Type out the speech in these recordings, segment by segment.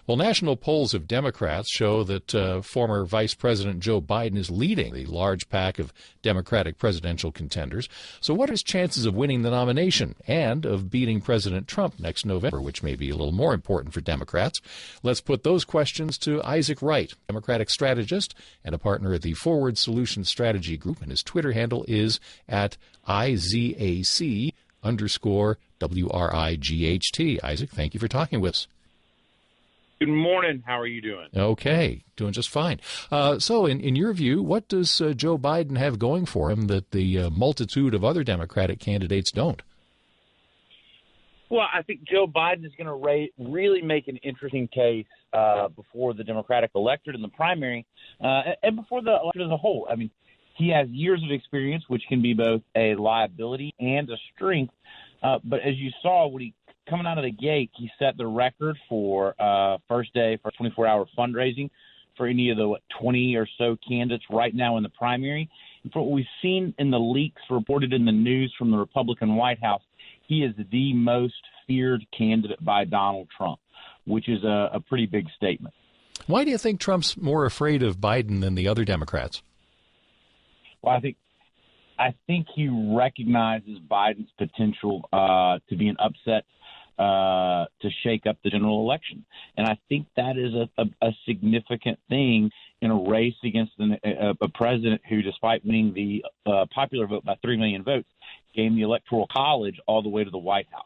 Well, national polls of Democrats show that former Vice President Joe Biden is leading the large pack of Democratic presidential contenders. So what are his chances of winning the nomination and of beating President Trump next November, which may be a little more important for Democrats? Let's put those questions to Isaac Wright, Democratic strategist and a partner at the Forward Solutions Strategy Group, and his Twitter handle is at IZAC_WRIGHT. Isaac, thank you for talking with us. Good morning. How are you doing? Okay, doing just fine. So in your view, what does Joe Biden have going for him that the multitude of other Democratic candidates don't? Well, I think Joe Biden is going to really make an interesting case before the Democratic electorate in the primary and before the electorate as a whole. I mean, he has years of experience, which can be both a liability and a strength. But as you saw, when he coming out of the gate, he set the record for first day for 24-hour fundraising for any of the 20 or so candidates right now in the primary. And for what we've seen in the leaks reported in the news from the Republican White House, he is the most feared candidate by Donald Trump, which is a pretty big statement. Why do you think Trump's more afraid of Biden than the other Democrats? Well, I think he recognizes Biden's potential to be an upset to shake up the general election. And I think that is a significant thing in a race against a president who, despite winning the popular vote by 3 million votes, gained the Electoral College all the way to the White House.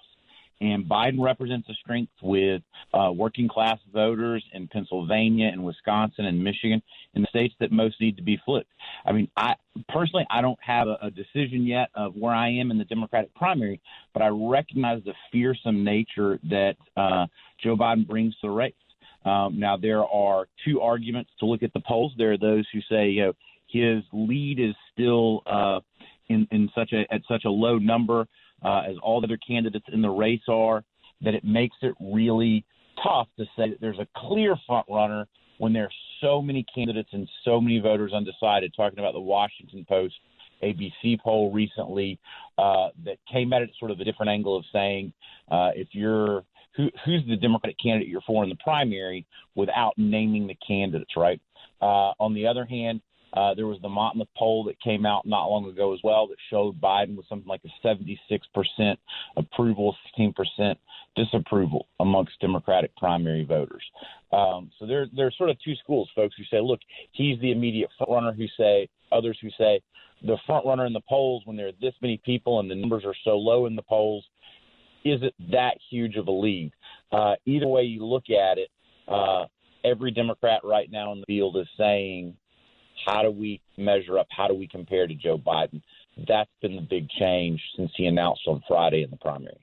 And Biden represents a strength with working-class voters in Pennsylvania and Wisconsin and Michigan, in the states that most need to be flipped. I mean, I don't have a decision yet of where I am in the Democratic primary, but I recognize the fearsome nature that Joe Biden brings to the race. Now, there are two arguments to look at the polls. There are those who say, his lead is still at such a low number as all the other candidates in the race are, that it makes it really tough to say that there's a clear front runner when there are so many candidates and so many voters undecided. Talking about the Washington Post ABC poll recently that came at it at sort of a different angle of saying who's the Democratic candidate you're for in the primary without naming the candidates, right? On the other hand, there was the Monmouth poll that came out not long ago as well that showed Biden with something like a 76% approval, 16% disapproval amongst Democratic primary voters. So there's sort of two schools, folks who say, look, he's the immediate front runner, others who say the front runner in the polls when there are this many people and the numbers are so low in the polls, is it that huge of a lead? Either way you look at it, every Democrat right now in the field is saying, how do we measure up? How do we compare to Joe Biden? That's been the big change since he announced on Friday in the primary.